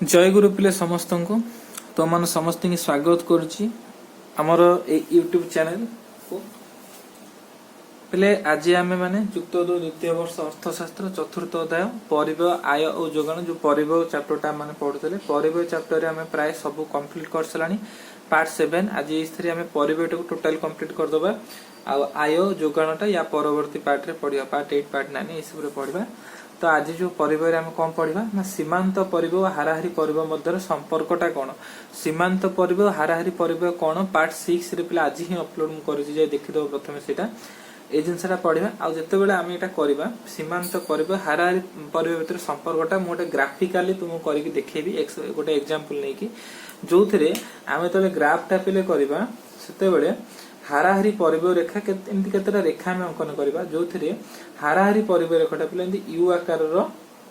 जय गुरु पिले समस्त को तो मान समस्त की स्वागत करुच्ची आमर यूट्यूब चैनल को पिले आज आम मैंने युक्त दो द्वितीय वर्ष अर्थशास्त्र चतुर्थ अध्याय परिव्यय आय और जोगाण जो परिव्यय चैप्टरटा मैंने पढ़ुते परिव्यय चैप्टर आम प्राय सब कंप्लीट कर सारा पार्ट 7 आज इस आम परिव्यय टोटाल कंप्लीट करदे आय जोगाणटा या परवर्ती पार्ट रे पढ़ा पार्ट 8 पार्ट 9 ये पढ़ा। तो आज जो परिव्यय आम कौन पढ़ा ना सीमांत परिव्यय हाराहारी परिव्यय मध्य संपर्कटा कौन सीमांत परिव्यय हाराहारी परिव्यय कौन पार्ट 6 रे आज ही अपलोड कर देखीदेव प्रथम से ये जिनसा पढ़ा आउ जिते आम यहाँ करवा सीमांत परिव्यय हाराहारी परिव्यय भितर संपर्कटा मुझे ग्राफिकाली तुमको करके देखेबी गोटे एग्जांपल नहीं कि जो थे आम जो ग्राफटा पिले करवा से हाराहारी परिव्यय रेखा एमती केतटा रेखा आम अंकन करवा जो थे हाराहारी परिव्यय रेखाटा पे यू आकार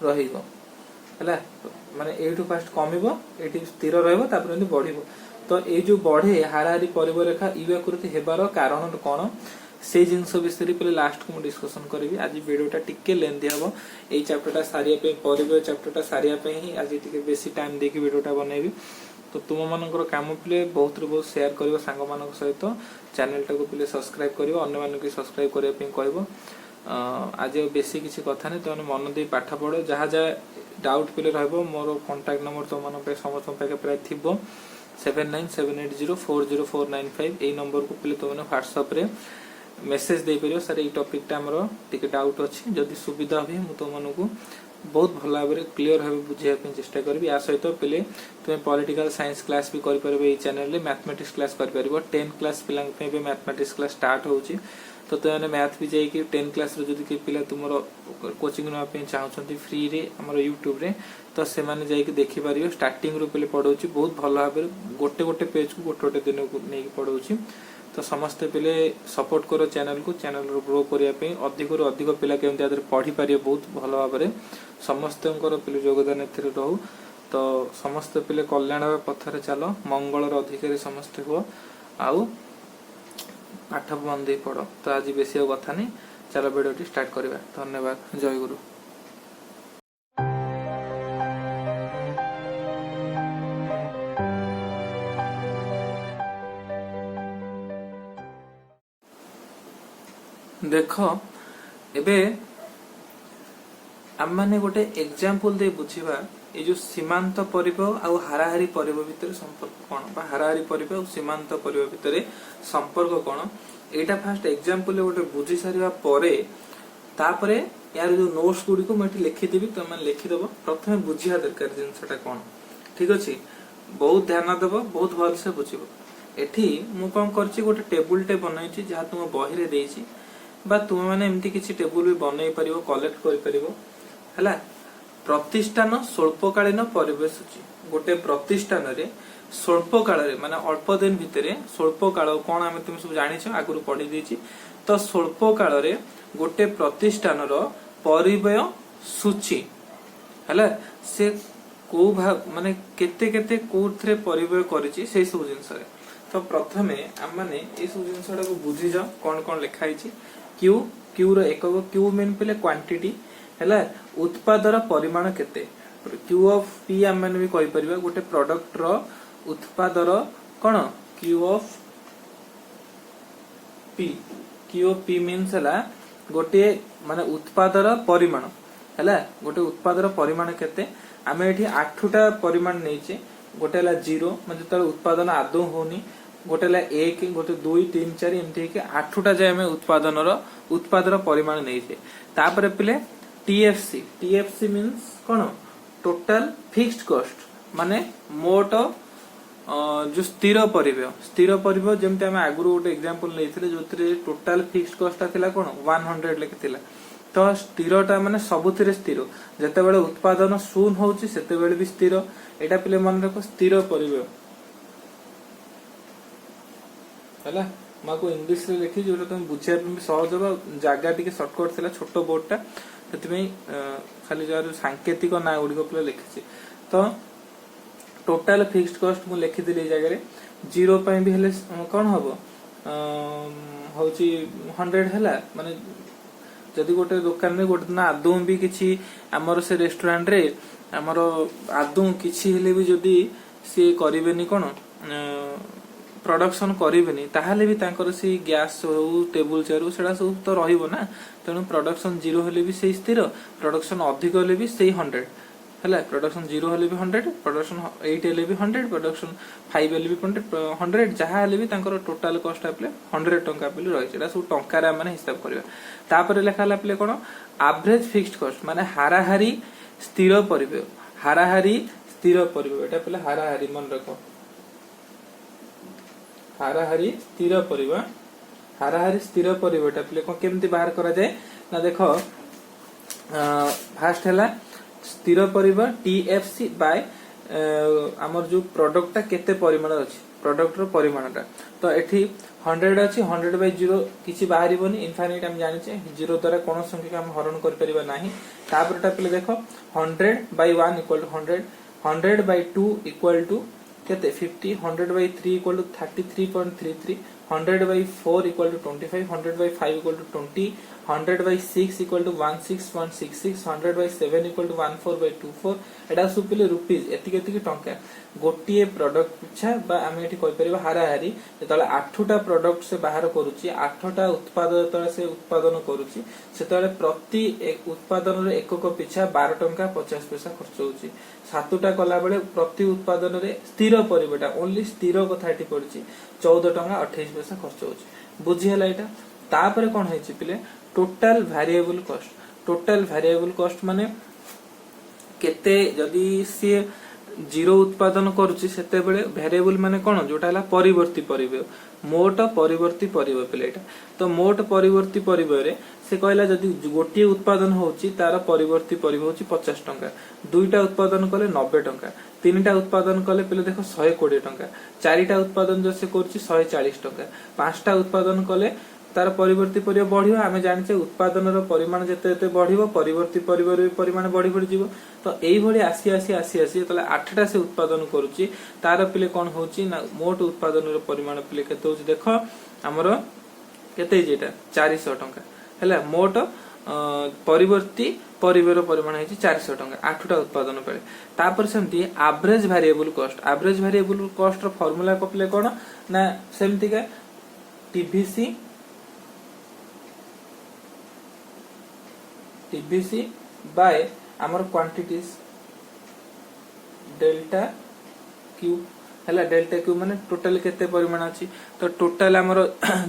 रहा माने एठू फास्ट कमिबो एठी स्थिर रहबो तापर एंती बढ़िबो। तो ये जो बढ़े हाराहारी परिव्यय रेखा यू आकृति हेबार कारण कौन से जिनस विषय पे लास्ट को डिस्कसन करी। आज वीडियोटा टिके लेंथी हम ये चैप्टरटा सारिया पे परिव्यय चैप्टरटा सारिया पे ही आज टिके बेसी टाइम देके वीडियोटा बनैबी। तो तुम मानकर काम पे बहुत बहुत शेयर कर सांग मान सहित चैनल टाक पे सब्सक्राइब कर अन्य मानक सब्सक्राइब करने कह आज बेसी किसी कथा नहीं तो मन दे पाठ पढ़ जहाँ जहाँ डाउट पे रोर कांटेक्ट नंबर तुम मान समस्त प्राय थी 7978040495 यही नंबर को पे तुमने व्हाट्सएप रे मेसेज दे पार सर ये टॉपिकटा आमर टी डाउट अच्छी जदि सुविधा हुए मुझे तुमको बहुत भल भाव क्लीयर भाव बुझाई चेष्टा करी। या सहित पे तुम पॉलिटिकल साइंस क्लास भी कर चैनल मैथमेटिक्स क्लास कर 10 क्लास पिला मैथमेटिक्स क्लास स्टार्ट होची तो तुमने मैथ भी जाइए 10 क्लास जदि पिला तुम कोचिंग नापी चाहते फ्री रे आम यूट्यूब रे तो से मैंने जाइए देखिपार स्टार्टिंग रू पे पढ़ाऊँ बहुत भल भाव गोटे गोटे पेज को गोटे गोटे दिन को नहीं पढ़ाऊँ। तो समस्ते पिले सपोर्ट करो चैनल को चैनल ग्रो करने अधिक रू अधिक पिला केमती पढ़ी पारे बहुत भल भाव समस्त पिले योगदान रहू। तो समस्त पिले कल्याण पथरे चल मंगलर अधिकारी समस्ते हुआ आउ पाठ मन दे पढ़। तो आज बेसी कथा नहीं चलो वीडियो स्टार्ट करवा। धन्यवाद। जय गुरु। देख एबे आम मैंने गोटे एग्जांपल दे बुझीबा ये जो सीमांत परिव्यय आउ हाराहारी परिव्यय भितर संपर्क कौन हाराहारी परिव्यय और सीमांत परिव्यय भितर संपर्क कौन एटा फास्ट एग्जांपल गोटे बुझी सारिबा परे तापरे यार जो नोट्स गुडी को मैं लिखिदेवी तुम मैंने लिखिदेव प्रथम बुझिया दरकार जिनसटा कौन ठीक अच्छे बहुत ध्यान देव बहुत भल से बुझब। एठी मु कौन करछि गोटे टेबुल टे बनैछि जहाँ तुम बही रे देछि बा तुम मैंने एमती किसी टेबुल भी बनई पार कलेक्ट कर प्रतिष्ठान स्वल्पकालीन परिवेश सूची गोटे प्रतिष्ठान रे स्वल्प काल माने अल्प दिन भितर स्वल्प काल कौन आम तुम सब जानी आगु पढ़ी देछि। तो स्वल्प काल रे गोटे प्रतिष्ठान परिव्यय सूची है से को भाग माने केते केते कोथरे परिव्यय करिछि से सब जिंस रे। तो प्रथमे आम माने ए सब जिंसटा को बुझी जाओ कौन कौन लिखाई क्यू क्यू रो एकक क्यू मीन पे क्वांटिटी है उत्पादर परिमाण केते क्यू ऑफ पी आम मैंने भी कहि परिबा गोटे प्रोडक्ट रो उत्पादर कौन क्यू ऑफ पी मीन्स है गोटे माने उत्पादर परिमाण है गोटे उत्पादर परिमाण केते आम ये 8टा परिमाण नहीं गोटे है 0 मतलब जो उत्पादन आदौ होनी गोटे 1 गोटे 2 3 4 एमती 8टा जाए आम उत्पादर परिमाण नहीं तापर पिले टीएफसी मीन्स कौन टोटल फिक्स्ड कॉस्ट माने मोट जो स्थिर परिव्यय जमती आम आगु गोटे एग्जांपल नहीं जो टोटल फिक्स्ड कॉस्ट था कौन 100 लिखि तो स्थिरटा माने सबुथिरे स्थिर जते बेले उत्पादन शून्य होउची सेते बेले भी स्थिर एटा पिले मन रखो स्थिर परिव्यय है माको इंग्लिश रे लिखी जो तुम बुझिया सहज हो जगह टी सर्टकट थी छोट बोर्डटा से खाली जो सांकेतिक ना गुड़िक पे लिखी। तो टोटाल फिक्स्ड कॉस्ट मु लिखिदी जगह 0 भी हेले कौन हम हूँ 100 है माने जदि गोटे दुकान रे गोटे दिन आदौ भी किछि हमर से रेस्टोरेंट रे हमर आदौ किछि हेले भी जदि सी करिवेनी कोन प्रोडक्शन करिवेनी ताहाले भी तांकर से गैस हो टेबल चेयर सेडा सब तो रहिबो ना तेणु प्रोडक्शन 0 हेले भी से स्थिर प्रोडक्शन अधिक हेले भी से 100 हैला प्रोडक्शन 0 हेले भी 100 प्रोडक्शन 8 हेले भी 100 प्रोडक्शन 5 हेले भी 100 जहा हेले भी तांकर टोटल कॉस्ट आपले 100 टंका पे रही एटा सब टंका रे माने हिसाब करबा तापर लेखा आपले कोन एवरेज फिक्स्ड कॉस्ट माने हाराहारी स्थिर परिबे हाराहारी स्थिर परिबे एटा पले हाराहारी मन रखो हाराहारी स्थिर परिबे हाराहारी स्थिर परिबे एटा पले कोन केमती बाहर करा जाय ना देखो फास्ट हैला स्थिर परिबा टीएफसी बाय हमर जो प्रोडक्ट ता केते परिमाण अछि प्रोडक्ट रो परिमाणटा तो एठी 100 अछि 100 बाय 0 किछि बाहरिबोनी इनफाइनाइट हम जानि छै 0 द्वारा कोन संख्या हम हरण कर परिबा नाही तापरटा पले देखो 100 by 1 equal to 100 100 by 2 equal to केते 50 100 by 3 equal to 33.33 100 by 4 equal to 25 100 by 5 equal to 20 100 by 6 equal to 16.66 100 by 7 equal to 14 by 24 एटा सब पिले रुपीस एतिके एतिके टंका गोटिए प्रोडक्ट पिछा बा आमे एठी कहि परिबा हाराहारी जेतले 8टा प्रोडक्ट से बाहर करूची 8टा उत्पाद जेतले से उत्पादन करूची सेतले प्रति एक उत्पादन रे एकक पिछा 12 टंका 50 पैसा खर्च होची 7टा कला बेले प्रति उत्पादन रे स्थिर परिबेटा ओनली स्थिर कथा एठी पड़ची 14 टंका 28 पैसा खर्च होची बुझी हला एटा तापरे कोन हेची पिले टोटल वेरिएबल कॉस्ट माने केते जदी से 0 उत्पादन करूची सेते बेले वेरिएबल माने कोन जोटा हला परिवर्ती परिबे मोट परिवर्ती परिबे पिलेटा तो मोट परिवर्ती परिबे रे से कहला जदी गोटिए उत्पादन होची तार परिवर्ती परिबे होची 50 टंका दुईटा उत्पादन कले 90 टंका तीनटा उत्पादन कले पहिले देखो 120 टंका चारिटा उत्पादन जो से करची 140 टंका पांचटा उत्पादन कले तार परिवर्ती परिबे बढ़ियो आमे जानिचे उत्पादन रो परिमाण जते जते बढ़ियो परिवर्ती परिबे रो परिमाण बढ़ी बढ़ी जीवो तो एई भली आसी तले 8टा से उत्पादन करूची तार पिले कोन होची ना मोट उत्पादन रो परिमाण पिले केते होची देखो हमरो केते जेटा 400 टंका हैला मोट परिवर्ती परिबे रो परिमाण हेची 400 टंका 8टा उत्पादन पळे तापर सेमती एवरेज वेरिएबल कॉस्ट रो फार्मूला कोपले कोन ना सेमती का टीबीसी बाय हमर क्वांटिटीज डेल्टा क्यू हैला डेल्टा क्यू माने टोटल केते परिमाण अछि तो टोटल हमर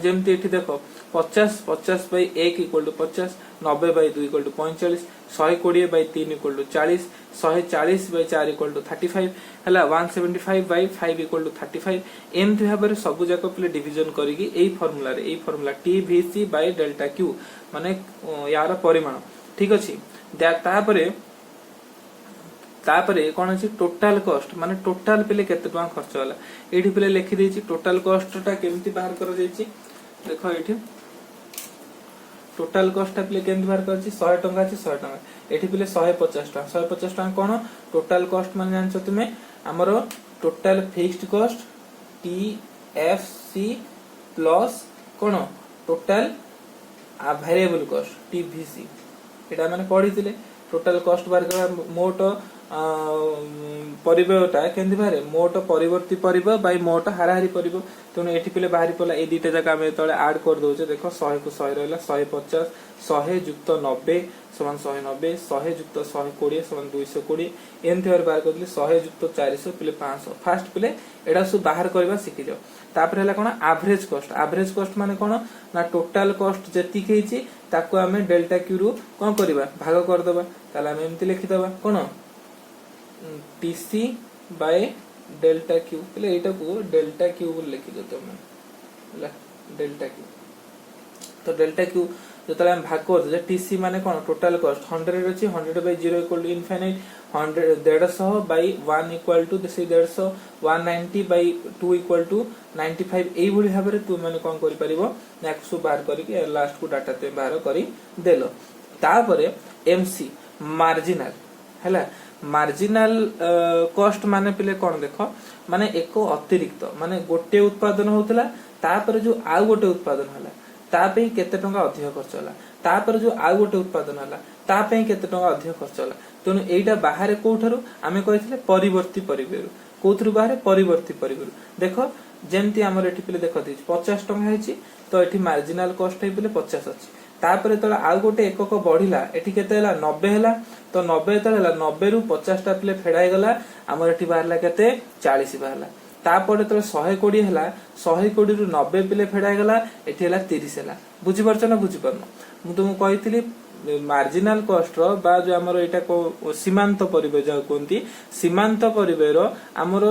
जेमति एठी देखो 50 by 1 equal to 50 90 by 2 equal to 45 120 by 3 equal to 40 140 by 4 equal to 35 हैला 175 बाय 5 इक्वल टू 35 एमति भाबरे सब जाको प्ले डिवीजन करिकि एई formula TVC by delta Q माने यार परिमाण ठीक अछि तापरे कोन अछि टोटल कॉस्ट माने टोटल पिले केते टका खर्च होला एठी पिले लिखि देछि टोटल कॉस्ट टा केमति बाहर कर देछि देखो एठी टोटल कॉस्ट टा पिले केमति बाहर करछि 100 टका अछि 100 टका एठी पिले 150 टका कोन टोटल कॉस्ट माने जानछो तुमे हमरो total fixed cost TFC plus कोन टोटल वेरिएबल कॉस्ट टीवीसी एटा माने पढिथिले टोटल कॉस्ट बाहर कर मोट परिबेटा केंदी बारे मोट परिवर्ती परिबे बाय मोट हाराहारी परिबे तने एठी पिले बाहरी पला ए दीटा जका हम तळे ऐड कर दोचे देखो 100 को 100 रहला 150 100 युक्त 90 समान 190 100 युक्त 120 समान 220 एंथि बार बाहर करली 100 युक्त 400 पिले 500 फास्ट पिले एडा सब बाहर करबा सिखि जाओ तापर हला कोन एवरेज कॉस्ट माने कोन ना टोटल कॉस्ट जति केछि ताको हमें डेल्टा क्यू रु कोन करबा भाग कर दबा ताला हम एमति लिखि दबा कोन टीसी बाय डेल्टा क्यू पहले एटा को डेल्टा क्यू बोल लिखि दो तमे डेल्टा क्यू तो डेल्टा क्यू जतले हम भाग कर जे टीसी माने कोन टोटल कॉस्ट 100 अछि 100 by 0 equal to infinite 150 by 1 equal to से 150 190 बाय 2 इक्वल टू 95 एई भली भाबरे तू माने कोन करि परिबो नेक्स्ट सु बाहर करी के लास्ट को डाटा ते बाहर करी देलो तापरे एमसी मार्जिनल हैला मार्जिनल कॉस्ट माने पिले कोन देखो माने एको अतिरिक्त माने गोटे उत्पादन होतला तापर जो आ गोटे उत्पादन हला ता पे केते टंका अधिक खर्च होला तापर जो आउ गोटे उत्पादन होला ता पे केते टंका अधिक खर्च होला तेणु एटा बाहर कोठारु आमे कहिथिले परिवर्ती परिबेरु कोथरु बाहर परिवर्ती परिबेरु देखो जेमती हमर एठी पिले देखो दी 50 टंका हेची तो एठी मार्जिनल कॉस्ट हे पिले 50 अछि तापर तळे आउ गोटे एकक बढ़िला एठी केते हला 90 हला तो 90 तळे हला 90 रु 50 टा पिले फेडाई गला हमर एठी बाहरला केते 40 बाहरला तापर तळे 120 हला 120 रु 90 पिले फेडाई गला एठी हला 30 हला बुझि परछ ना बुझि परनो मु तुमु कहितली मार्जिनल कॉस्ट रो बा जो हमर एटा को सीमांत परिबेय जा कोंती सीमांत परिबेय रो हमर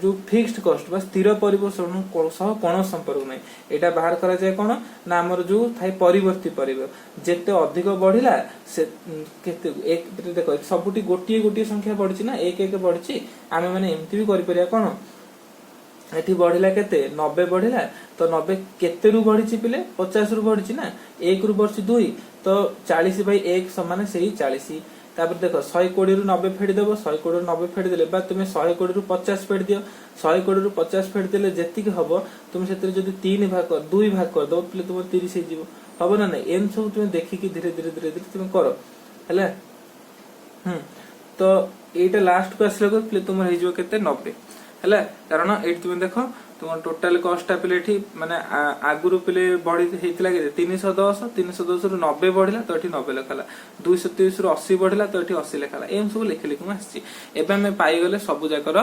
जो फिक्स्ड कॉस्ट बा स्थिर परिबेय सह कोन संपर्क नै एटा बाहर करा जाय कोन ना हमर जो थाई परिवर्ती परिबेय जेते अधिक बढ़िला से केते एक देखो सबुटी गोटिए गोटिए संख्या बढ़छि ना एक एक बढ़छि आमे माने एमती भी करि परिया कोन एठी बढ़िला केते 90 बढ़िला तो 90 केते रु बढ़िछि पिले 50 रु बढ़िछि ना 1 रु बढ़छि 2 तो 40 बाई 1 समान सेही 40 तापर देखो 120 रु 90 फेडी देबो 120 रु 90 फेडी देले बा तुमे 120 रु 50 फेडी दियो 120 रु 50 फेडी देले जेति के हबो तुम सेतिर जदी 3 भाग कर 2 भाग कर दो पिले तुम 30 हे जीवो हबो ना नै एन सब तुमे देखि कि धीरे धीरे धीरे धीरे तुमे करो हला तो एटा लास्ट को आसले को पिले तुम हे जीवो केते 90 हला कारण एट तुम देखो तुम टोटल कॉस्ट पिले एठी माने आगुरु पिले बढी हेतिला के 310 रु 90 बढ़िला तो एठी 90 लिखला 230 रु 80 बढ़िला तो एठी 80 लिखला एम सब लिखि लिखि आछि एबे हम पाई गले सब जाकर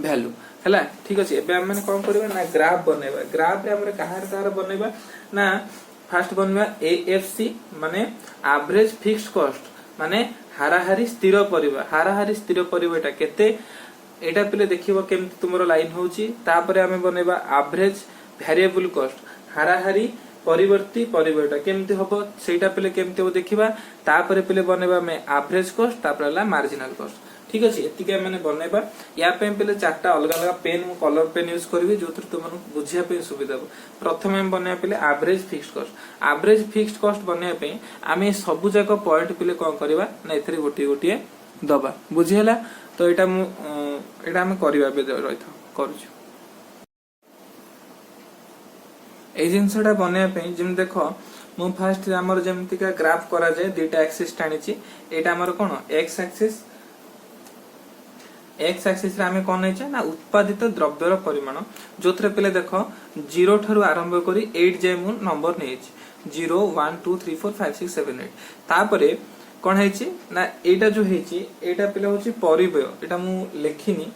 वैल्यू हला ठीक अछि एबे हम माने कोन करबा ना ग्राफ बनेबा ग्राफ रे हमरे कहार बनेबा ना फर्स्ट बनेबा एएफसी माने एवरेज फिक्स्ड कॉस्ट माने हाराहारी स्थिर परिबा एटा केते एटा पिले देखिबो केमति तुमरो लाइन होउची तापरे हमें बनेबा एवरेज वेरिएबल कॉस्ट हाराहारी परिवर्ती परिबेटा केमति होबो सेटा पिले केमति हो देखिबा तापरे पिले बनेबा हमें एवरेज कॉस्ट तापरे ला मार्जिनल कॉस्ट ठीक अछि एतिके माने बनेबा या पे पिले चारटा अलग अलग पेन मु कलर पेन यूज करबी जोत्र तुमन बुझिया पे सुविधा हो प्रथमे हम बनेबा पिले एवरेज फिक्स्ड कॉस्ट बनेबा पे आमे सब जाक पॉइंट पिले कोन करबा ना एथरे गोटी गोटी दबा बुझियला तो एटा मु एटा हम करबा बे रहिथ करूछु ए जिंसटा बने पे जिम देखो मु फर्स्ट हमर जेमति का ग्राफ करा जाय दुटा एक्सिस टाणीची एटा हमर कोन एक्स एक्सिस रे हमें कोन नै छै ना उत्पादित द्रव्यर परिमाण जोथरे पले देखो 0 थारु आरंभ करी 8 जाय मु नंबर नै छै 0 1 2 3 4 5 6 7 8 तापरे कोन है छी ना एटा जो है छी एटा पले होची परिबेय एटा मु लेखिनी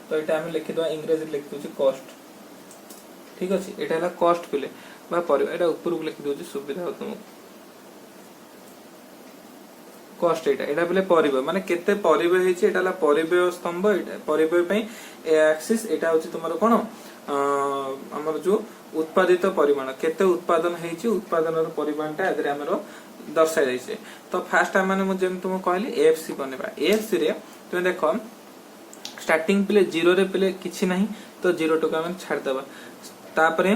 तो एटा हम लिखि दवा इंग्लिश लिखि दोची कॉस्ट ठीक अछि एटा हला कॉस्ट पले बा परिबेय एटा ऊपर लिखि दोची सुविधा हो तुम कॉस्ट एटा पले परिबेय माने केते परिबेय है छी एटा हला परिबेय स्तंभ एटा परिबेय पई एक्सिस एटा होची तुमरो कोन हमर जो उत्पादित परिमाण केते उत्पादन है छी उत्पादनर परिमाणटा एदरे हमरो दर्शाई जाइसे तो फास्ट हम माने जेम तुम कहली एएफसी बनेबा एएफसी रे तुम देखो स्टार्टिंग पिले 0 रे पिले किछि नाही तो 0 टका हम छाड़ देबा तापरे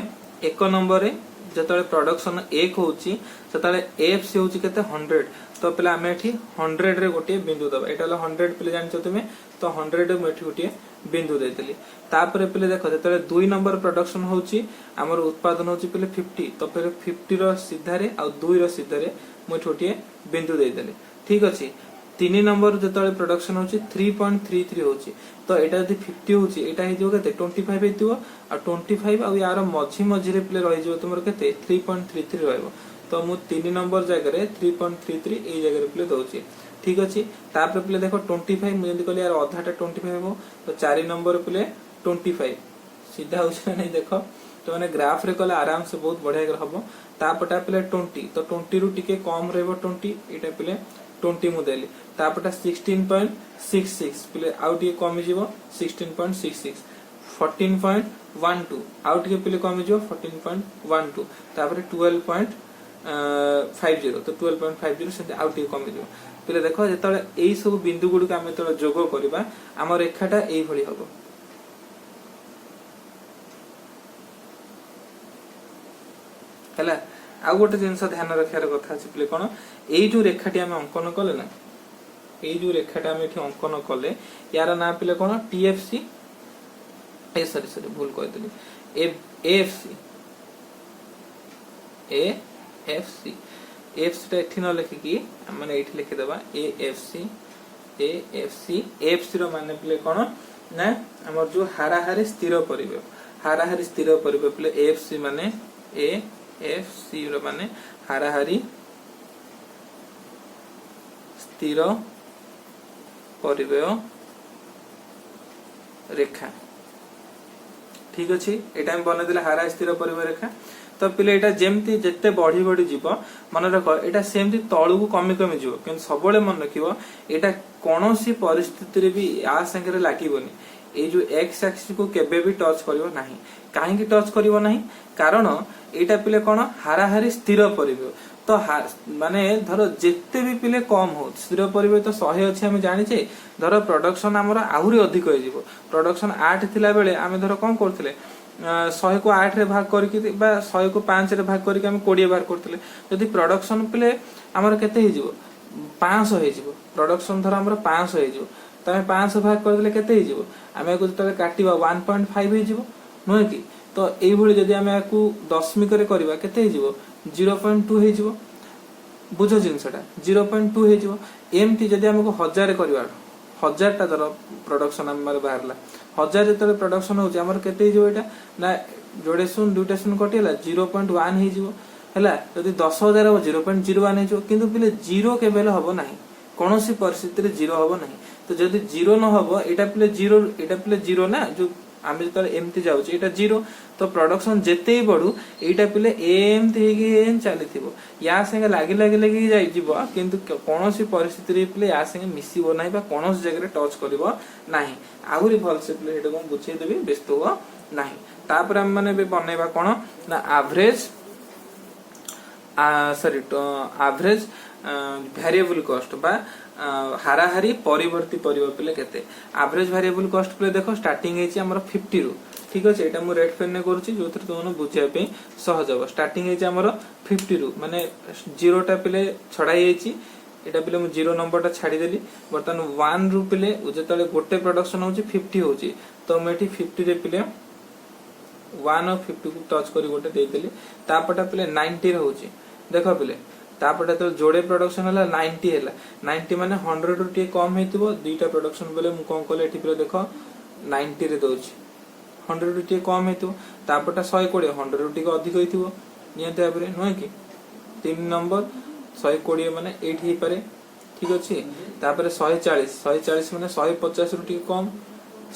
एक नंबर रे जतले प्रोडक्शन 1 होची ततले एएफसी होची केते 100 तो पिले हम एठी 100 रे गोटे बिंदु दबा एटाला 100 पिले जानछो तुमे तो 100 रे मेठी गोटे बिंदु देतली तापरे पिले देखो जतले 2 नंबर प्रोडक्शन होची हमर उत्पादन होची पिले 50 तो पिले 50 रो सीधा रे आ 2 रो सीधा रे मोठी गोटे बिंदु दे देले ठीक अछि 3 नंबर जतले प्रोडक्शन होची 3.33 होची तो एटा जदी 50 होची एटा हे दियो केते 25 हेतियो आ 25 आ यार मझी मझी रे प्ले रहि जो तुमर केते 3.33 रहइबो तो मु 3 नंबर जगह रे 3.33 ए जगह रे प्ले दोची ठीक अछि तापर प्ले देखो 25 मु जदी कहली यार आधाटा 25 हेबो तो 4 नंबर प्ले 25 सीधा होची नै देखो तो माने ग्राफ रे कले आराम से बहुत बढ़िया हबो तापटा प्ले 20 तो 20 रु टिके कम रहबो 20 एटा प्ले 20 मु देली तापटा 16.66 प्ले आउट ये कमी जीवो 16.66 14.12 आउट के प्ले कमी जीवो 14.12 तापर 12.50 तो 12.50 से आउट ये कमी जीवो प्ले देखो जेतले एई सब बिंदु गुडी का हम तो जोग करबा हमर रेखाटा एई भली हबो हला आ गोटे जिनस ध्यान रखार कथा अछि प्ले कोन एई जो रेखाटी हम अंकन कले ना एई जो रेखाटा हम एठी अंकन कले यार ना प्ले कोन टीएफसी ए सॉरी भूल कह देली AFC A F C F C एठी न लिखिकी माने एठी लिखि देबा ए एफ सी एफ सी रो माने प्ले कोन ना हमर जो हाराहारी स्थिर परिबे हाराहारी स्थिर परिबे प्ले एफ सी माने ए एफ सी रो माने हाराहारी स्थिर परिबे रेखा ठीक अछि एटा हम बने दिले हारा स्थिर परिबे रेखा तो पिले एटा जेमती जत्ते बढ़ी बढ़ी जीव मन रख एटा सेमती तळु को कमी कमी जीव किंतु सबले मन रखिबो एटा कोनोसी परिस्थिति रे भी आ संगे लागिबोनी ए जो एक्स एक्सिस को केबे भी टच करिवो नाही काहे की टच करिवो नाही कारण एटा पिले कोन हाराहारी स्थिर परिबे तो माने धरो जेते भी पिले कम हो स्थिर परिबे तो 100 अछि हम जानि छै धरो प्रोडक्शन हमरा आहुरी अधिक होय जीवो प्रोडक्शन 8 थिला बेले आमे धरो कोन करथिले 100 को 8 रे भाग करके बा 100 को 5 रे भाग करके हम 20 बार करथिले यदि प्रोडक्शन पिले हमर केते हे जीवो 500 हे जीवो प्रोडक्शन धरो हमर 500 हे जीवो तमे 500 भाग कर देले केते हे जीवो आमे को तले काटिबा 1.5 हे जीवो नय की तो एई भली जदी आमे को दशमिक रे करबा केते हे जीवो 0.2 हे जीवो बुझो जिनसटा 0.2 हे जीवो एमटी जदी हमको 1000 करबा 1000 टा धरो प्रोडक्शन हमर बाहरला 1000 जतले प्रोडक्शन हो जे हमर केते हे जीवो एटा ना जोडे सुन दुटा सुन कटिला 0.1 हे जीवो हला जदी 10000 हो 0.01 हे जीवो किंतु पिले 0 के बेले हबो नाही कोनोसी परिस्थिति रे 0 हबो नाही तो जदी 0 न हबो एटा पिले 0 ना जो आमे जतले एमटी जाउ छै एटा 0 तो प्रोडक्शन जेते ही बढ़ू एटा पिले एमटी हेगी एम चलीथिबो या संगे लागी जाई जीवो किंतु कोनोसी परिस्थिति रे पिले या संगे मिसिबो नाही बा कोनोसी जगह रे टच करबो नाही आहुरी भल से पिले हेडो को बुझे देबे व्यस्त हो नाही तापर हम माने बे बनेबा कोन ना एवरेज एवरेज वेरिएबल कॉस्ट बा हाराहारी परिवर्ती परिबो पिले केते एवरेज वेरिएबल कॉस्ट पिले देखो स्टार्टिंग हेची हमर 50 रु ठीक अछि एटा मु रेट पेन ने करूची जोथर तोनो बुझिया पे सहज हो स्टार्टिंग हेची हमर 50 रु माने 0 टा पिले छडाई हेची एटा पिले मु 0 नंबर टा छाडी देली बर्तन 1 रु पिले जेतले गोटे प्रोडक्शन होची 50 होची तो मेठी 50 रे पिले 1 और 50 को टच करी गोटे दे देली तापटा पिले 90 रे होची देखो पिले तापटा तो जोड़े प्रोडक्शन हला 90 हला 90 माने 100 रु टे कम हेतिबो दुईटा प्रोडक्शन बेले मु कोन कोले एठी पिले देखो 90 रे दोची 100 रु टे कम हेतिबो तापटा 120 100 रु टे अधिक हेतिबो नियते आबरे नय की 3 नंबर 120 माने 8 हे पारे ठीक अछि तापरे 140 माने 150 रु टे कम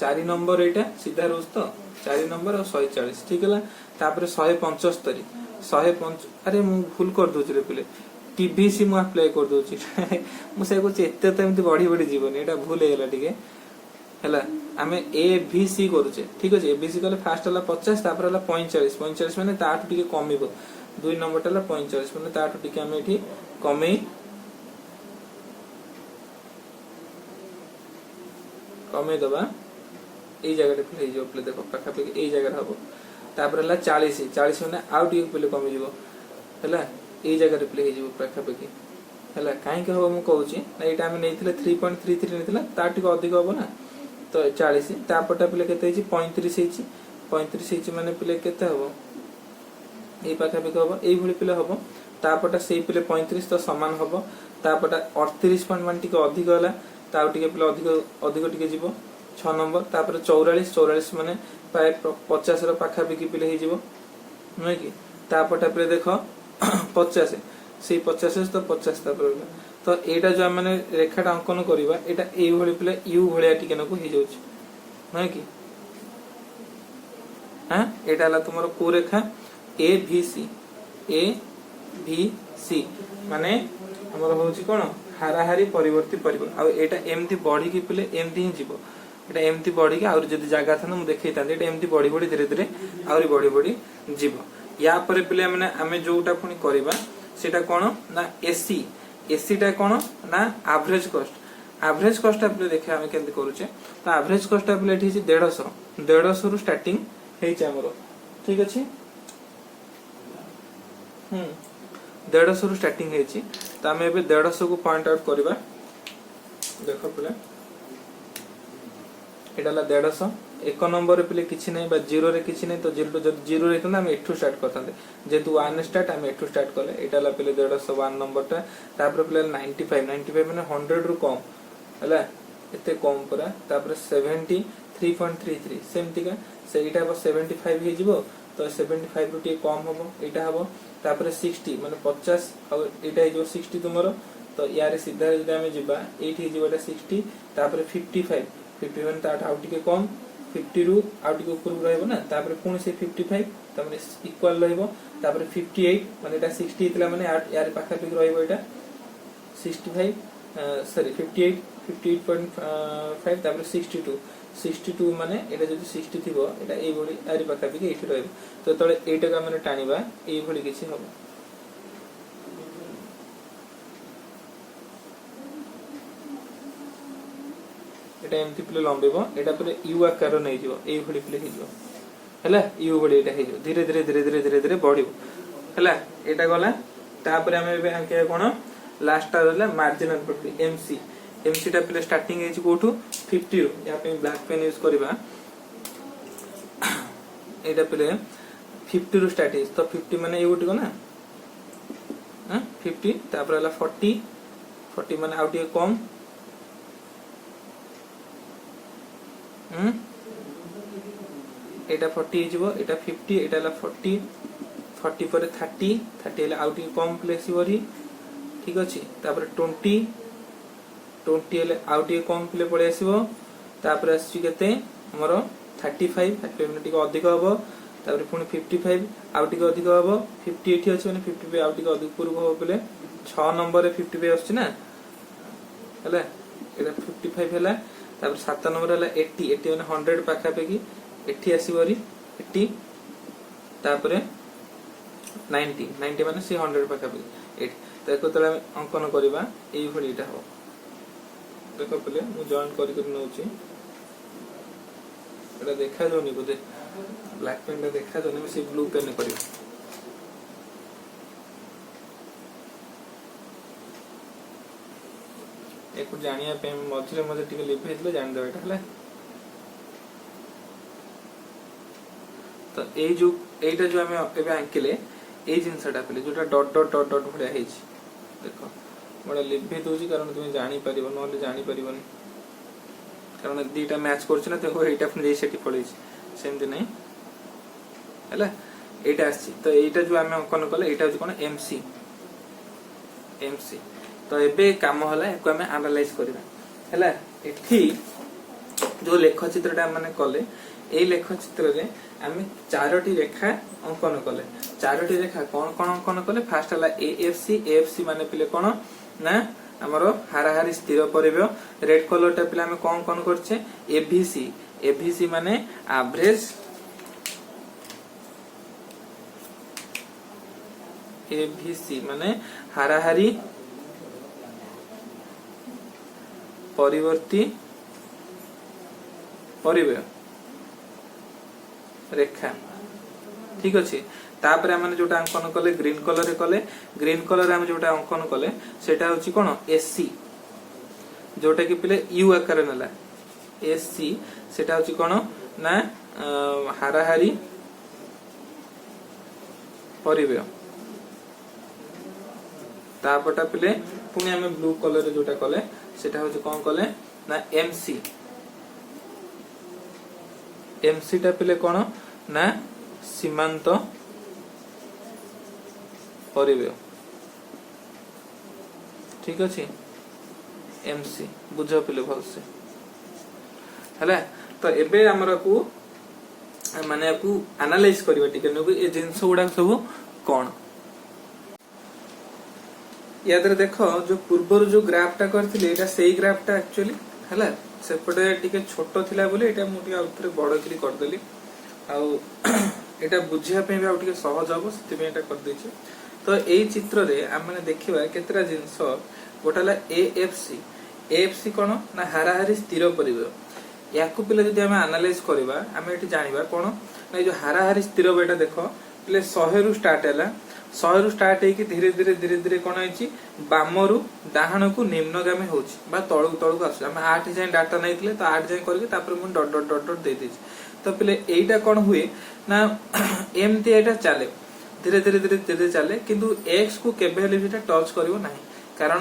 4 नंबर एटा सीधा रोज तो 4 नंबर और 140 ठीक हला तापरे 175 105 अरे मु भूल कर दोछ रे पिले पीवीसी मु अप्लाई कर दोछि मु से कुछ एते त एमती बढी बढी जीवन एटा भूल हेला ठीक है हला हमें ए बी सी करूचे ठीक अछि ए बी सी कले फास्ट हला 50 तापर हला 45 माने ताठ टिके कमिबो 2 नंबर हला 45 माने ताठ टिके हम एठी कमे दबा ए जगह रे प्ले जो प्ले देखो पाखा पे ए जगह हबो तापर हला 40 माने आउ टिके प्ले कमी जीवो हला ए जगह रे प्ले हे जीवो पाखा पे हला काहे के हो मु कहूची ना एटा हम नेथिले 3.33 नेथिला ता टिके अधिक हबो ना तो 40 तापटा प्ले केते हिची 35 हिची माने प्ले केते हबो ए पाखा पे हबो एई भली प्ले हबो तापटा सेई प्ले 35 तो समान हबो तापटा 38.1 टिके अधिक हला ताउ टिके प्ले अधिक टिके जीवो 6 नंबर तापर 44 माने प्राय 50 रो पाखा पे प्ले हे जीवो नै की तापटा प्ले देखो 50 से 50 तो 50 तापर तो एटा जो माने रेखाटा अंकन करबा एटा एई भली प्ले यू भलिया टिके नको हे जाउछ नै की हां एटा ला तुमरो को रेखा ए बी सी माने हमर होउची कोन हाराहारी परिवर्ती परिबो आ एटा एमती बढ़ी की प्ले एमती ही जीवो एटा एमती बढ़ी के और जदी जागा था मु देखै तांदे एटा एमती बढ़ी बढ़ी धीरे धीरे और बढ़ी जीवो या पर पिले माने हमें जोटा पुनी करबा सेटा कोन ना एसी टा कोन ना एवरेज कॉस्ट आपले देखे हमें केंति करूचे तो एवरेज कॉस्ट आपले एठी 150 रु स्टार्टिंग हेइ छै हमरो ठीक अछि 150 रु स्टार्टिंग हेइ छी तो हमें एबे 150 को पॉइंट आउट करबा देखो पिले एटा ला 150 एक नंबर पिले किछि नै बा जीरो रे किछि नै तो जीरो जब जीरो रे हम एठू स्टार्ट करथांते जेतु 1 स्टार्ट हम एठू स्टार्ट करले एटा ला पिले 101 नंबर टा तापर पिले 95 माने 100 रु कम हला एते कम पूरा तापर 70 3.33 सेमति का सेटा 75 हे जिवो तो 75 रु टी कम होबो एटा हबो तापर 60 माने 50 और एटा हे जो 60 तुमरो तो यारे सीधा जदि हम जिबा एठी जिवटा 60 तापर 55 51 ता आउट टिके कम 50 रु आउट टिके ऊपर रहबो ना तापर पुणी से 55 तापर इक्वल रहबो तापर 58 माने एटा 60 हितला माने यार पाखा पिक रहबो एटा 65 सॉरी 58 58.5 तापर 62 माने एटा जदि 60 थिबो एटा एई भली यार पाखा पिक एठी रहबो तो तळे एटा का माने टाणीबा एई भली किछि हबो एटा एमती प्ले लंबेबो एटा परे यू आकार नै जिवो एई भली प्ले हे जिवो हला यू भली एटा हे जिवो धीरे धीरे धीरे धीरे धीरे धीरे बढ़िबो हला एटा गला तापर हम एबे अंके कोन लास्ट टा रहला मार्जिनल प्रोडक्ट एमसी टा प्ले स्टार्टिंग हे छि कोठू 50 रु या पे ब्लैक पेन यूज करबा एटा प्ले 50 रु स्टार्ट हे तो 50 माने ए गोटी को ना 50 तापर हला 40 माने आउट ए कम एटा 40 हिजबो एटा 50 एटा ला 40 पर 30 हेला आउट कम प्लेस वरी ठीक अछि तापर 20 हेले आउट कम प्ले पळे आसीबो तापर आसी केते हमरो 35 मिनिट के अधिक हबो तापर पुनी 55 आउट के अधिक हबो 50 एठी अछि माने 55 आउट के अधिक पूर्व हबो पले 6 नंबर रे 55 आछि ना हेला एटा 55 हेला तापर 7 नंबर हला 80 माने 100 पाखा पेकी 80 आसीबरी 80 तापर 90 माने से 100 पाखा पेकी 8 देखो तले अंकन करबा एई भलीटा हो देखो पले मु जॉइन करि करि नउची एटा देखा जोनी बोदे ब्लैक पेन टा देखा जोनी में से ब्लू पेन करियो एको जानिया पे मझले मझे टिके लिख हेतले जान देबा हला तो ए जो एटा जो हमें एबे आंकिले ए जिंसटा पले जोटा डॉट डॉट डॉट डॉट भड़िया हेछि देखो बड़ा लिख दोजी कारण तुम जानि परिबो नले जानि परिबोनी कारण दीटा मैच करछ ना देखो एटा फुन जे सेटी पड़ै छै सेमति नै हला एटा आछि तो एटा जो हमें अंकन कले एटा जो कोन एमसी तो एबे काम होला एको हमें एनालाइज करबा हला एठी जो लेख चित्रटा माने कले ए लेख चित्र रे आमे चारोटी रेखा अंकन कले चारोटी रेखा कोन कोन अंकन कले फास्ट हला एएफसी माने पिले कोन ना हमरो हाराहारी स्थिर परिबो रेड कलर टा पिले हमें कोन कोन करछे एबीसी माने एवरेज एबीसी माने हाराहारी परिवर्ती परिबे रेखा ठीक अछि तापर हम जोटा अंकन कले ग्रीन कलर हम जोटा अंकन कले सेटा होची कोन एससी जोटा कि पिले यू आकार नला एससी सेटा होची कोन ना हाराहारी परिबे तापटा पिले पुनी हम ब्लू कलर जोटा कले सेटा होची कोन कले ना एमसी टा पिले कोन ना सीमांत परिबे ठीक अछि एमसी बुझो पिले भल से हला तो एबे हमरा को माने को एनालाइज करबा टिके नो ए जिंस गुडा सब कोन यादर देखो जो पूर्वर जो ग्राफ टा करथिले एटा सेही ग्राफ टा एक्चुअली हला सेपटे टिके छोटो थिला बोले एटा मु टिके उतरे बड़ करी कर देली आ एटा बुझिया पे भी आ टिके सहज हो सेति पे एटा कर दैछि तो एई चित्र रे हम माने देखिबा केतरा जिंस गोटाला एएफसी कोन ना हाराहारी स्थिर परिबे याकु पिले जदि हम एनालाइज करबा हम एठी जानिबा कोन ना जो हाराहारी स्थिर बेटा देखो पिले 100 रु स्टार्ट हैला 100 रु स्टार्ट होइकी धीरे धीरे धीरे धीरे कोन होइची बामरु डाहाणकु निम्नगामी होची बा तळु तळु आसु हम 8 जाय डाटा नैथिले तो 8 जाय करके तापर मु डॉट डॉट डॉट डॉट दे देची तो पिले एटा कोन हुए ना एमती एटा चले धीरे धीरे धीरे धीरे चले किंतु x को केबे हेले बिटा टच करिवो नाही कारण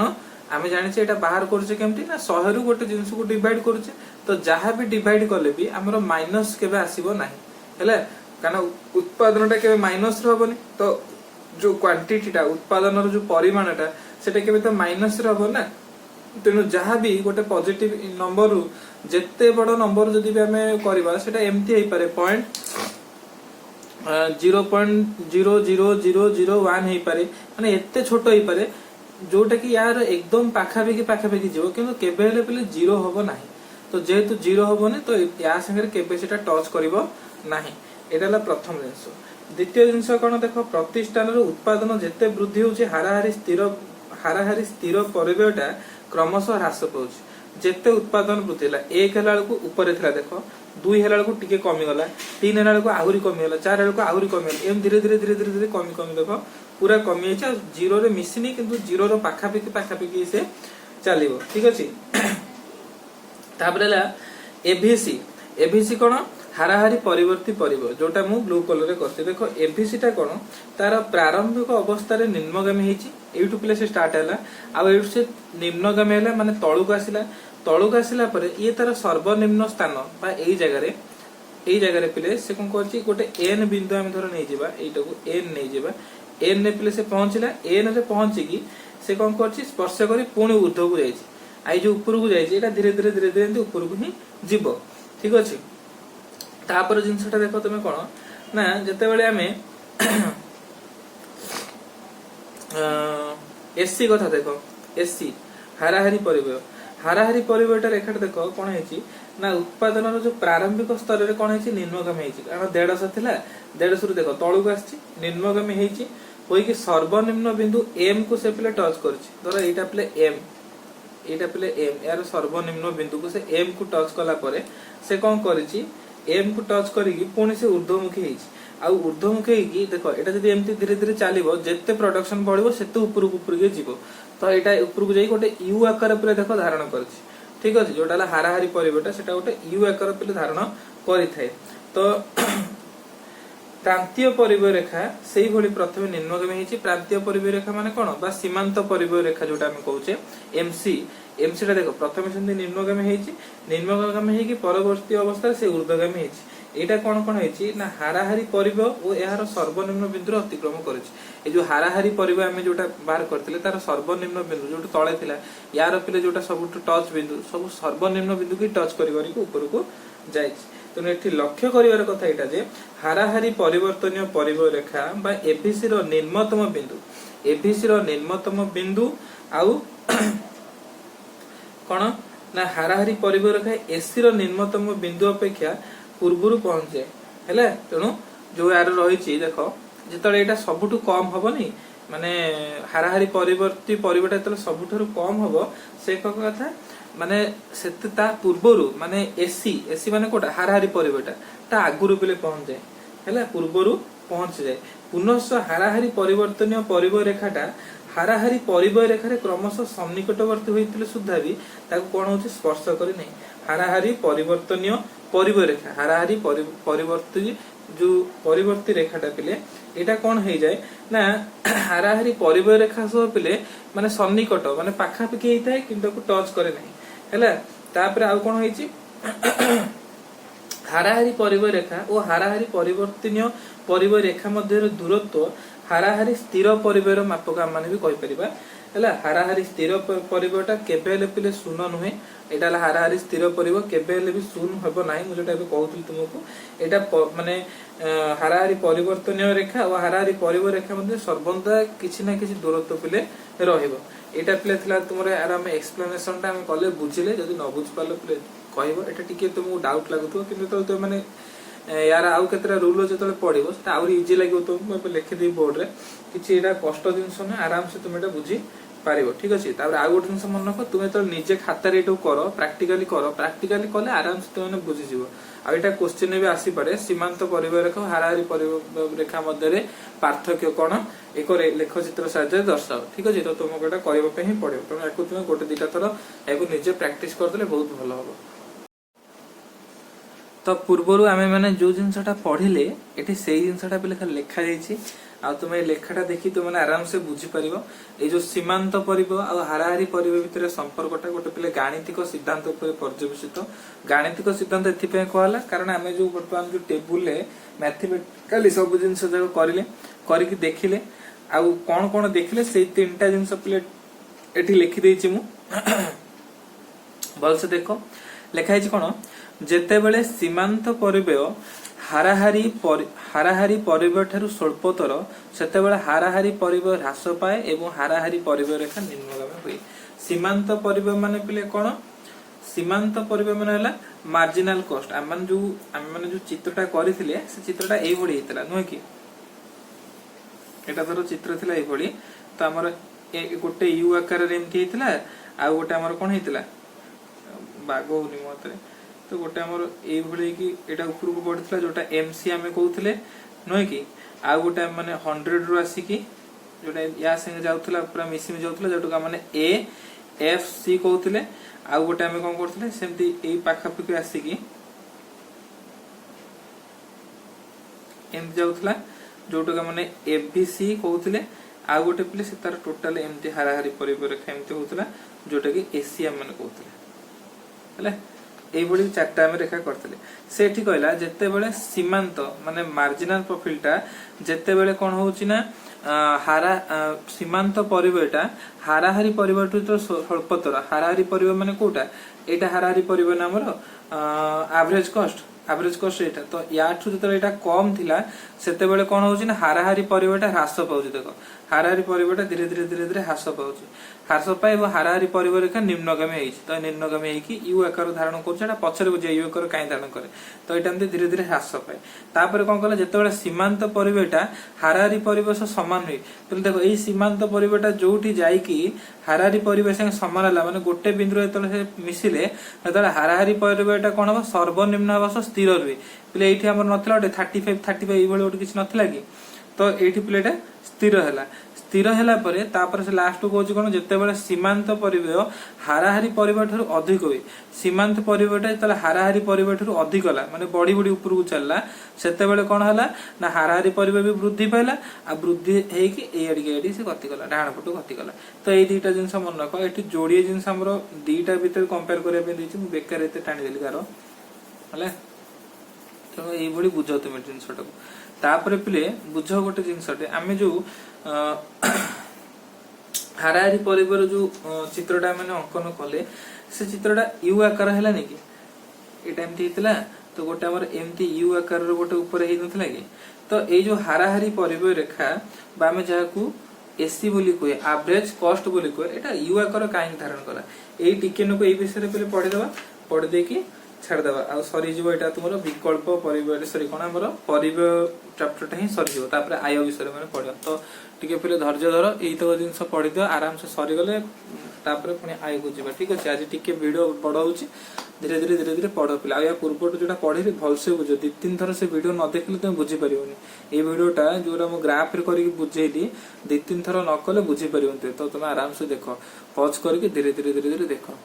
आमे जानि छै एटा बाहर करछे केमती ना 100 रु गोटे जिंस को डिवाइड करछे तो जहा भी डिवाइड करले भी हमरो माइनस केबे आसीबो नाही हेले कारण उत्पादनटा केबे माइनस रहबनी तो जो क्वांटिटी टा उत्पादन जो परिमाणटा सेटा केबे तो माइनस रहबो ना तेनु जहा भी गोटे पॉजिटिव नंबर रु जत्ते बड़ नंबर जदि भी हमें करबा सेटा एमती हेई पारे पॉइंट 0.00001 हेई पारे माने एत्ते छोटो हेई पारे जोटा कि यार एकदम पाखापाखि जीव किंतु केबे हेले पले जीरो होबो नाही तो जेहेतु जीरो होबोनी तो या संगे केबे सेटा टच करिवो नाही एटा ला प्रथम जिंस द्वितीय जिंस कोन देखो प्रतिष्ठान रो उत्पादन जत्ते वृद्धि होची हाराहारी स्थिर परिवेटा क्रमशः ह्रास पाउछ जेते उत्पादन वृद्धि ला 1 हेला को ऊपर थिला देखो 2 हेला को टिके कमी गला 3 हेला को आहुरी कमी गला 4 हेला को आहुरी कमी गला एम धीरे धीरे धीरे धीरे धीरे कमी कमी देखो पूरा कमी छै जीरो रे मिसिनी किंतु जीरो रो पाखापाखि से चलिबो ठीक अछि ताबरेला एबीसी कोन हाराहारी परिवर्ती परिबो जोटा मु ब्लू कलर रे करते देखो एबीसी टा कोन तार प्रारंभिक अवस्था रे निम्नगामी हेची एटू प्ले से स्टार्ट हैला आ एटू से निम्नगामी हैला माने तळुक आसिला परे ये तार सर्वनिम्न स्थान बा एई जगह रे प्ले से कोन करची गोटे एन बिंदु हम धर नै जिबा एटा को एन नै जिबा एन ने प्ले से पहुंचला एन रे पहुंची की से कोन करची स्पर्श करी पुणी ऊर्ध्व को जाईची आई जो ऊपर को जाईची एटा धीरे धीरे धीरे धीरे ऊपर को ही जिवो ठीक अछि तापर जिंसटा देखो तुमे कोन ना जते बेले हमें एससी कथा देखो एससी हाराहारी परिवेटा रेखाटा देखो कोन हेची ना उत्पादन जो प्रारंभिक स्तर रे कोन हेची निम्नगामी हेची कारण 150 थिला 150 रु देखो तळु आछि निम्नगामी हेची होई कि सर्वनिम्न बिंदु एम को से प्ले टच करछि धर एटा प्ले एम यार सर्वनिम्न बिंदु को से एम को टच कला परे से कोन करिछि एम को टच करिकी पुणी से ऊर्ध्वमुखी हेछि आ ऊर्ध्वमुखी की देखो एटा जदी एमती धीरे धीरे चलिबो जत्ते प्रोडक्शन बढ़िबो सेते ऊपर के जीवो तो एटा ऊपर को जाई गोटे यू आकार पे देखो धारण करछि ठीक अछि जोटा ला हाराहारी परिवेटा सेटा गोटे यू आकार पे धारण करि थाए तो प्रांतीय परिवय रेखा सेही भली प्रथमे निम्नगामी हेछि प्रांतीय परिवय रेखा माने कोन बा सीमांत परिवय रेखा जोटा हम कहूचे एमसी टा देखो प्रथमे सेंदी निम्नगामी हेछि कि परवर्ती अवस्था से ऊर्ध्वगामी हेछि एटा कोन कोन हेछि ना हाराहारी परिवय ओ एहार सर्वनिम्न बिंदु अतिक्रम करिछि ए जो हाराहारी परिवय हम जोटा बाहर करथिले तार सर्वनिम्न बिंदु जोटा तळे थिला यार पिले जोटा सबुट टच बिंदु सब सर्वनिम्न बिंदु की टच करिवरी को ऊपर को जाइछि तो एठी लक्ष्य करिवार कथा एटा जे हाराहारी परिवर्तनीय परिवय रेखा बा एबीसी रो निम्नतम बिंदु आउ कोन ना हाराहारी परिवय रेखा एसी रो निम्नतम बिंदु अपेक्षा पूर्वरु पहुंचे हेले तेनु जो यार रहिछि देखो जेतले एटा सबुटु कम होबनी माने हाराहारी परिवर्ती परिवटा जेतले सबुठरु कम होबो से कथा माने सेते ता पूर्वरु माने एसी माने कोटा हाराहारी परिवटा ता आगुरु बिले पहुंच जाय हेला पूर्वरु पहुंच जाय पुनः हाराहारी परिवर्तनीय परिवय रेखाटा हाराहारी परिवय रेखारे क्रमशः सन्निकटवर्ती होइतिले सुद्धा भी ताको कोन होछि स्पर्श करि नै हाराहारी परिवर्तनीय परिवय रेखा हाराहारी परिवर्ती जो परिवर्ती रेखाटा पिले एटा कोन हे जाय ना हाराहारी परिवय रेखा सो पिले माने सन्निकट माने पाखा पाखी हेइताय किंतु को टच करे नै हैला तापर आ कोन होइछि हाराहारी परिवय रेखा और हाराहारी परिवर्तनीय परिवय रेखा मध्य दूरत्व हाराहारी स्थिर परिवयर मापक हम माने भी कहि परिबा हैला हाराहारी स्थिर परिवयटा केबेले पिले शून्य नुहे एटा ला हाराहारी स्थिर परिवय केबेले भी शून्य होबो नाही मु जेटा भी कहउतली तुमको एटा माने हाराहारी परिवर्तनीय रेखा और हाराहारी परिवय रेखा मध्य सर्वदा किछि ना किछि दूरत्व पिले रहइबो एटा पिले थिला तुमरे आराम एक्सप्लेनेशन टा हम कले बुझिले जदी न बुझ पालो पिले कहइबो एटा टिके तुमको डाउट लागुतो किंतु तो माने यार आउ केतरा रूल जतले पडिबो सेटा आउरी इजी लागियो तो मैं लिखि दे बोर्ड रे किछि एटा कष्ट जिंस न आराम से तुम एटा बुझी पारिबो ठीक अछि तापर आ गोटे जिंस मन रखो तुमे तो निजे खाता रे एटू करो प्राक्टिकली कले आराम से तुमे बुझी जिवो आ एटा क्वेश्चन भी आसी पारे सीमांत परिरेखा हाराहारी परिरेखा मध्य रे पार्थक्य कोन एक लेख चित्र साहाय्य दर्शाओ ठीक अछि तो तुमको एटा करबा पे ही पड़िबो तो याकू तुमे गोटे दिटा थरो याकू निजे प्रैक्टिस कर देले बहुत भलो होबो। तो पूर्वरु आमे माने जो जिनसटा पढिले एठी सेही जिनसटा पे लेखा जाईछि आ तुमे लेखाटा देखि तुमे आराम से बुझी परिबो ए जो सीमांत परिबो आ हाराहारी परिबो भितर संपर्कटा गोटे पिले गाणितिक सिद्धांत ऊपर पर्यवेसित गाणितिक सिद्धांत एथि पे कहला कारण आमे जो वर्तमान जो टेबुल ले मैथमेटिकली सब जिनस जग करिले करिकि देखिले आ कोन कोन देखिले से तीनटा जिनस पिले एठी लिखि देछि मु बल से देखो लेखा है कोन जेते बेले सीमांत परिबेय हाराहारी परिबेय ठारू स्वल्पतर सेते बेले हाराहारी परिबेय ह्रास पाए एवं हाराहारी परिबेय रेखा निम्नगामी हुए। सीमांत परिबेय माने पिले कोन सीमांत परिबेय माने हला मार्जिनल कॉस्ट आम माने जो चित्रटा करिथिले से चित्रटा एई भडी हेतला नुय कि एटा धरो चित्र थिला एई भडी तो हमर गोटे यू आकार रे एमती हेतला आ गोटे हमर कोन हेतला बागो नि मतरे तो गोटे हमर एई भडी कि एटा ऊपर को बढ़थिला जोटा एमसी हमें कहउथिले नय कि आ गोटे माने 100 रु आसी कि जोटा या संगे जाउथला पूरा मिसी में जाउथला जोटा माने ए एफ सी कहउथिले आ गोटे हमें कोन करथिले सेमती एई पाखा पखि आसी कि एम जाउथला जोटा माने एफबीसी कहउथिले आ गोटे प्ले से तार टोटल एमती हाराहारी परिबरेखा एमती होतला जोटा कि एसीएम माने कहउथिले हले एई बडी चारटा हम रेखा करथिले सेठी कहला जत्ते बेले सीमांत माने मार्जिनल प्रोफाइलटा जत्ते बेले कोन होउची ना सीमांत परिबेटा हाराहारी परिबेटु तो स्वल्पतर हाराहारी परिबे माने कोटा एटा हाराहारी परिबे ना हमर एवरेज कॉस्ट एटा तो याठु जते एटा कम थिला सेते बेले कोन होउची ना हाराहारी परिबेटा ह्रास पाउची देखो हाराहारी परिबेटा धीरे धीरे ह्रास पाउची ह्रास पाए हाराहारी परिबरेखा निम्नगामी होइछि तो निम्नगामी है कि यू आकार धारण करछ एटा पछरे बुझे यू आकार काई धारण करे तो एटा एमती धीरे धीरे ह्रास पाए तापर कोन कला जते बेले सीमांत परिबेटा हाराहारी परिवेश समान होई तो देखो एई सीमांत परिबेटा जोठी जाई कि हाराहारी परिवेश संग समान हला माने गोटे बिंदु रे तले से मिसिले तले हाराहारी परिबेटा कोन हो सर्वनिम्न अवस्था स्थिर रुए पले एठी हमर नथला 35 एई भली ओट किछ नथला कि तो एठी प्लेटा स्थिर हैला परे तापर से लास्ट को कहूँ कौन जिते बड़े सीमांत परिबेय हाराहारी परिबेय ठारू अधिक हुए सीमांत परिबेयटा जेतले हाराहारी परिबेय ठारू अधिक हला माने बड़ी बड़ी ऊपर को चलला सेते बेले कोन हला ना हाराहारी परिबेय भी वृद्धि पाइला आ वृद्धि हे कि एडी से गति कला डाहाण पटु गति कला तो एई दुईटा जिंस मन रख एठी जोड़िए जिंस हमरो दुईटा भीतर कंपेयर करिया पे देछि मु बेकार एते टाणी देली गारो हला तो एई बडी बुझो तुमे जिंसटा तापर पिले बुझ गोटे जिनसटे आमे जो हाराहारी परिबर जो चित्रटा माने अंकन कले से चित्रटा यू आकार हैला नै कि एटा एमती हितला तो गोटे हमर एमती यू आकार रो गोटे ऊपर हे नथला कि तो ए जो हाराहारी परिबर रेखा बा में जाकू एसी बोली कोए एवरेज कॉस्ट बोली कोए एटा यू आकार काहे धारण करा एई टिके नको एई विषय रे पहिले पढि दबा पढि दे कि छाड़ दबा आ सरी जीवो एटा तुमरो विकल्प परिबर सरी कोन हमरो परिबर चैप्टरटा ही सरी जीवो तापर आय विषय माने पढियो तो टिके पहिले धैर्य धर एई तो जिंस पढि दियो आराम से सरी गले तापर पुनी आय को जीवा ठीक अछि आज टिके वीडियो बड़ होउची धीरे धीरे पढो पिला या पूर्वट जोटा पढिले भलसे बुझो दि तीन थर से वीडियो न देखले तुम बुझी परियोनी ए वीडियोटा जोरा मो ग्राफ रे करी बुझेली दि तीन थर न कले बुझी परियोनते तो तुम आराम से देखो पॉज करके धीरे धीरे देखो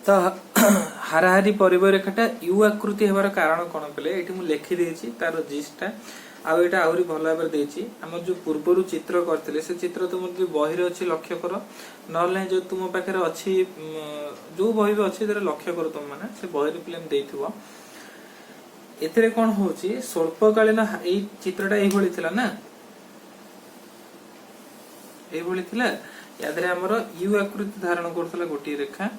तो हाराहारी परिबर रेखाटा यू आकृति हेबार कारण कोन पले एठी मु लिखि देछि तार जिसटा आ एटा आउरी भल भाबरे देछि हम जो पूर्वरु चित्र करथिले से चित्र तुम जो बही रे अछि लक्ष्य करो नले जो तुम पाखरे अछि जो बही बे अछि तेरे लक्ष्य करो तुम माने से बही रे फिल्म देइथिबो एतरे कोन होछि स्वल्पकालीन एई चित्रटा एई भली थिला ना एई भली थिला यादरे हमर यू आकृति धारण करथला गोटी रेखा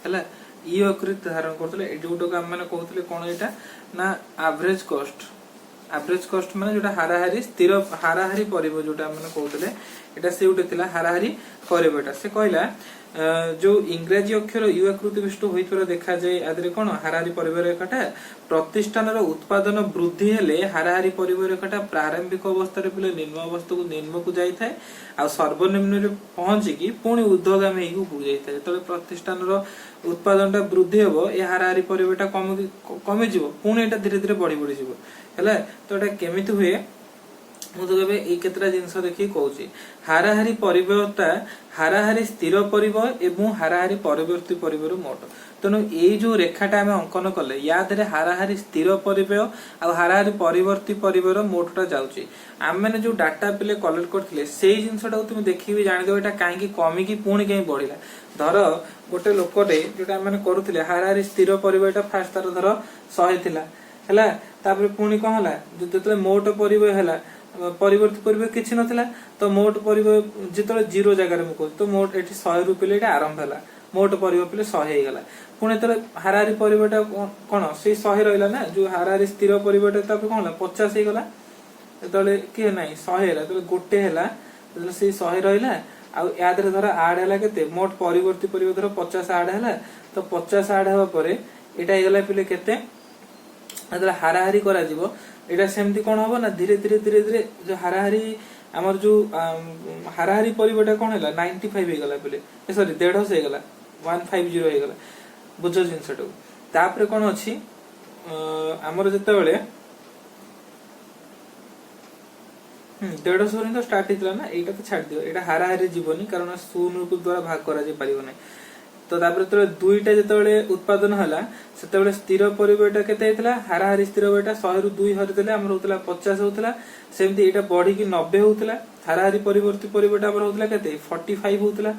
हला ई आकृति धारण करथले जोटो हम माने कहथले कोन एटा ना एवरेज कॉस्ट माने जोटा हाराहारी स्थिर हाराहारी परिबो जोटा माने कहथले एटा से उठे थिला हाराहारी ପରିବଟା ସେ କହିଲା जो इंग्राजी अक्षर यू आकृति विशिष्ट होइतरा देखा जाए आदरे कोन हाराहारी परिवार रेखाटा प्रतिष्ठान उत्पादन वृद्धि हेले हाराहारी परिवार रेखाटा प्रारंभिक अवस्था रे पिले निम्न अवस्था को निम्न को जाई थाए आ सर्वनिम्न रे पहुंची की पुणी ऊर्ध्वगामी हेकु बुझ जाई थाए तले प्रतिष्ठान उत्पादनटा वृद्धि हेबो ए हाराहारी परिवारटा कमी जिवो पुणी एटा धीरे धीरे बढ़ी बढ़ी जिवो हैला तो एटा केमिति हुए मु तो केबे ए केतरा जिंस देखि कहूची हाराहारी परिवारटा हाराहारी स्थिर परिवार एवं हाराहारी परिवर्ती परिवार मोट तेणु ये जो रेखाटा आम अंकन कले या देरे हाराहारी स्थिर परिवार आ हाराहारी परिवर्ती परिवार मोटटा जाउची आम मैंने जो डाटा पिले कलेक्ट करथिले सेही जिंसटा तुम देखि जानि दो एटा काहे की कमी की पुणी काहे बढ़िला धर गोटे लोकटे जोटा माने करूथिले हाराहारी स्थिर परिवारटा फास्ट तार धर 100 थिला हैला तापर पुणी कोन हला जतले मोट परिवार हैला परिवर्ती परिवार किछि नथिला तो मोट परिवार जितले जीरो जगह रे मु कहू तो मोट एठी 100 रु पिले एटा आरंभ हला मोट परिवार पिले 100 हे गला पुणे तले हाराहारी परिवारटा कोन से 100 रहला ना जो हाराहारी स्थिर परिवारटा तापर कोन हला 50 हे गला तले के नाही 100 हेला तले गोटे हेला तले से 100 रहला आ यादरे धर आड हला केते मोट परिवर्ती परिवार धर 50 आड हला तो 50 आड हवा परे एटा हे गला पिले केते अदला हाराहारी करा जीवो एटा सेमती कोन होबो ना धीरे धीरे धीरे धीरे जो हाराहारी हमर जो हाराहारी परिवारटा कोन हैला 95 हे गला पले सॉरी 150 हे गला 150 हे गला बुझो जिंसटो तापरे कोन अछि हमर जते बेले 150 रे तो स्टार्ट हितला ना एटा तो छाड़ दियो एटा हाराहारी जीवनी कारण शून्य को द्वारा भाग करा जे परिबो नै तो तापर तो दुईटा जतबेले उत्पादन हला सेतबेले स्थिर परिवारटा केते हेतला हाराहारी स्थिर परिवारटा 100 रु 2 हरि देले हमर होतला 50 होतला सेमती एटा बढ़ी की 90 होतला हाराहारी परिवर्ती परिवारटा हमर होतला केते 45 होतला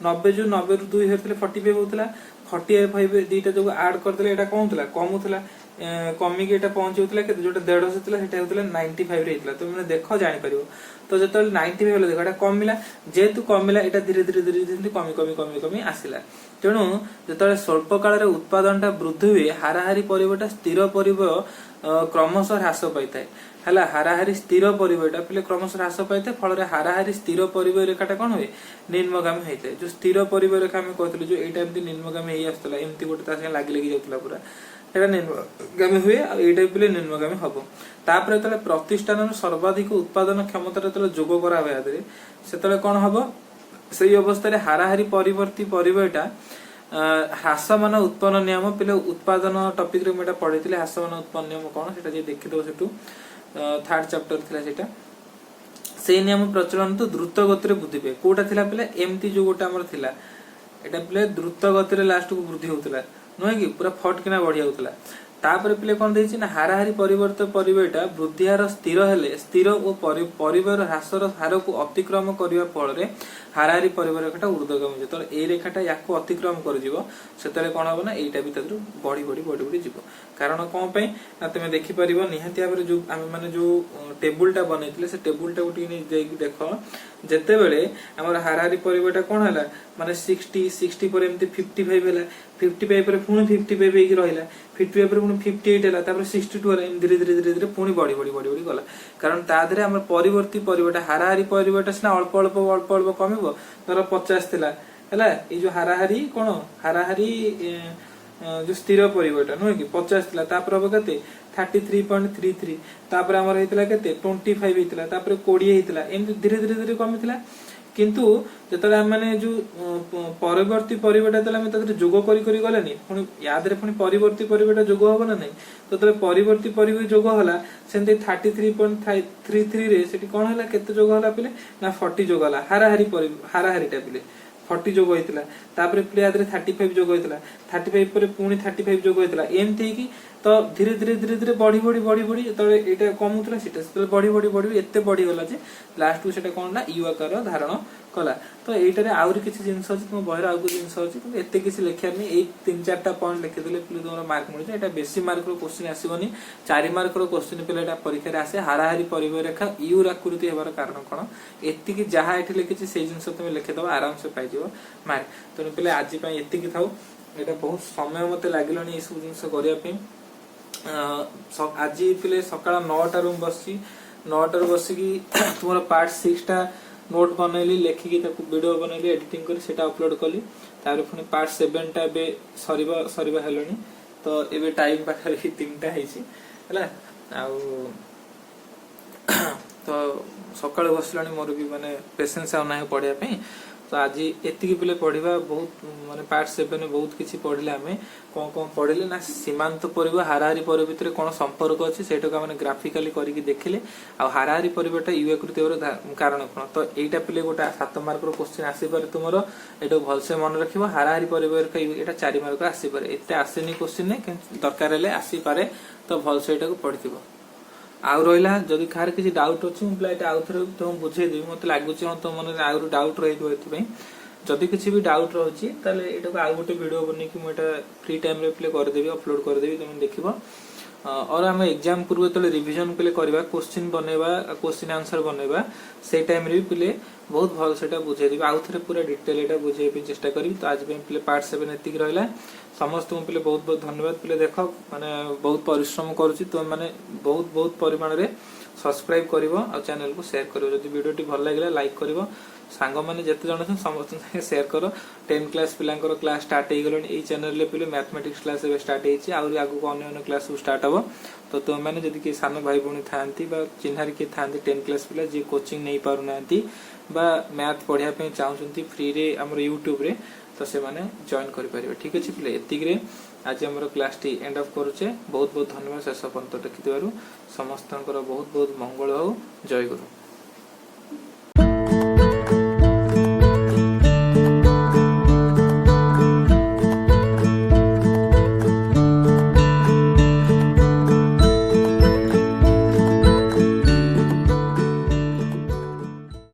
90 जो 90 रु 2 हरि देले 45 होतला 45 दीटा जो ऐड कर देले एटा कोन होतला कम होतला कमी के एटा पहुंच होतला केते जोटा 150 होतला सेटा होतला 95 रे हेतला तो माने देखो जानि परिबो तो जतल 95 होले देखो एटा कमिला जेतु कमिला एटा धीरे धीरे धीरे धीरे कमी कमी कमी कमी आसिला तेणु जतले स्वल्प काल रे उत्पादनटा वृद्धि हुए हाराहारी परिवारटा स्थिर परिवार क्रमशः ह्रास पाइଥାଏ हला हाराहारी स्थिर परिवारटा पले क्रमशः ह्रास पाइଥାଏ फल रे हाराहारी स्थिर परिवार रेखाटा कोन हुए निम्नगामी होइଥାଏ जो स्थिर परिवार रेखा हम कहथले जो एटा एमती निम्नगामी हेइ आस्तला एमती गोटे ता संगे लागि लागि जाउतला पूरा एटा निम्नगामी हुए आ एटा पले निम्नगामी हबो तापर तले प्रतिष्ठान सर्वाधिक उत्पादन क्षमता तले जोग करा होय आदरे सेतले कोन हबो सेही अवस्था रे हाराहारी परिवर्ती परिवारटा ह्रासमान उत्पन्न नियम पिले उत्पादन टॉपिक रे मेटा पढिथिले ह्रासमान उत्पन्न नियम कोन सेटा जे देखि दो सेटू थर्ड चैप्टर थिला सेटा से नियम प्रचलन तो द्रुत गति रे वृद्धि पे कोटा थिला पिले एमती जो गोटा हमर थिला एटा पिले द्रुत गति रे लास्ट को वृद्धि होतला नय कि पूरा फट किना बढ़िया होतला तापर पिले कोन देछि ना हाराहारी परिवर्तन परिवारटा वृद्धि हार स्थिर हेले स्थिर ओ परिवार ह्रासर हार को अतिक्रम करिवा फल रे हाराहारी परिवार रेखाटा ऊर्ध्वगामी जतले ए रेखाटा याको अतिक्रम कर जिवो सेतले कोन होबो ना एटा भी तद्रु बढी बढी बढी बढी जिवो कारण कोन पई ना तुमे देखि परिबो निहाती आबरे जो हम माने जो टेबुलटा बनैतिले से टेबुलटा उठी नै देख देखो जते बेले हमर हाराहारी परिवारटा कोन हला माने 60 पर एमती 55 हला 55 पर पुनी 55 हेकी रहिला 55 पर पुनी 58 हला तापर 62 हला धीरे धीरे धीरे धीरे पुनी बढी बढी बढी बढी गला कारण ता धरे हमर परिवर्ती परिवारटा हाराहारी परिवारटा सिना अल्प अल्प अल्प अल्प कमिबो तर 50 थिला हला ए जो हाराहारी कोन हाराहारी जो स्थिर परिवारटा नो कि 50 थिला तापर अब कते 33.33 तापर हमर हेतिला कते 25 हेतिला तापर 20 हेतिला एम धीरे धीरे धीरे कमितिला किंतु जतले हम माने जो परिवर्ती परिवारटा तले हम तते जोग करी करी गलेनी पुनी याद रे पुनी परिवर्ती परिवारटा जोग होबो ना नै तो तले परिवर्ती परिवार जोग होला सेंते 33.33 रे सेठी कोन होला केते जोग होला पिले ना 40 जोग होला हाराहारीटा पिले 40 जोग होइतिला तापर पिले याद रे 35 जोग होइतिला 35 पर पुनी 35 जोग होइतिला एमती कि तो धीरे धीरे धीरे धीरे बढ़ी बढ़ी बढ़ी बढ़ी जतले एटा कमुतला सेटा सेतले बढ़ी बढ़ी बढ़ी एते बढ़ी गला जे लास्ट को सेटा कोन ना यू आकार धारण कला तो एटारे आउरी किछि जिंस अछि तुम बहिरा आगु जिंस अछि तुम एते किछि लेखिया नै ए 3-4टा पॉइंट लिखि देले पिले तोरा मार्क मिल जे एटा बेसी मार्क रो क्वेश्चन आसीबनी 4 मार्क रो क्वेश्चन पिले एटा परीक्षा रे आसे हाराहारी परिवार रेखा यू आकृति हेबार कारण कोन एति कि जहा एठी लिखिछि से जिंस तुम लिखि दबा आराम से पाइ जिवो मार्क तो पिले आजि पई एति कि थाउ एटा बहुत समय मते लागिलनी ए सब जिंस करिया पे आज पिले सकाळ 9टा रूम बसची 9टा रू बसी की तुमरा पार्ट 6 टा नोट बनैली लेखिकी ताकू वीडियो बनैली एडिटिंग करी सेटा अपलोड कली तापर पुणी पार्ट 7 टा बे सरीबा हेलोनी तो एबे टाइम पाखरे 3टा हेची हला आउ तो सकाळ बसलानी मोर भी माने पेशेंस आ नाही पढिया पे तो आज एतिकी पिले पढ़िबा बहुत माने पार्ट 7 में बहुत किछि पढ़िले हमें कोन पढ़िले ना सीमांत परिबा हाराहारी परिबा भितर कोन संपर्क अछि सेटा का माने ग्राफिकली करी कि देखिले आ हाराहारी परिबाटा यू आकृति कारण कोन तो एटा पिले गोटा 7 मार्क रो क्वेश्चन आसी पारे तुमरो एटा भलसे मन रखिबो हाराहारी परिबा का एटा 4 मार्क आसी पारे एते आसेनी क्वेश्चन ने दरकार हेले आसी पारे तो भलसे एटा को पढ़िथिबो आउ रहिला जदि खार किछि डाउट अछि हम प्लाइट आउ थरे तो बुझे देबी मते लागुछि हम तो मन आउ डाउट रहितो एतबे जदि किछि भी डाउट रहउछि ताले एटा को आउ गोटे वीडियो बनै कि म एटा फ्री टाइम रे प्ले कर देबी अपलोड कर देबी तुम देखिबो और हम एग्जाम पूर्व तले रिवीजन प्ले करबा क्वेश्चन बनेबा क्वेश्चन आंसर बनेबा से टाइम रे प्ले बहुत भल सेटा बुझे देबी आउ थरे पूरा डिटेल एटा बुझे पे चेष्टा करी तो आज पे प्ले पार्ट 7 एतिक रहला समस्त को प्ले बहुत बहुत धन्यवाद प्ले देखो माने बहुत परिश्रम करूची तो माने बहुत परिमाण रे सब्सक्राइब करिवो आ चैनल को शेयर करिवो जदि वीडियो टी भल लागला लाइक करिवो सांग माने जते जण छन समस्त संगे शेयर करो 10 क्लास पिलांकर क्लास स्टार्ट हे गेलनी ए चैनल ले पिले मैथमेटिक्स क्लास ए स्टार्ट हेची आउरी आगु को अन्य क्लास स्टार्ट हबो तो तुम माने जदि के सानो भाई बणी थांती बा चिन्हारी के थांती 10 क्लास पिला जे कोचिंग नै पारु नांती बा मैथ पढिया पे चाहउछंती फ्री रे हमर YouTube रे तो से माने जॉइन करि परिबे ठीक अछि पिले एतिक रे आज हमर क्लास टी एंड ऑफ करूचे बहुत बहुत धन्यवाद शेष पर्यंत देखिथिबारु समस्तनकर बहुत बहुत मंगल हो जय गुरु।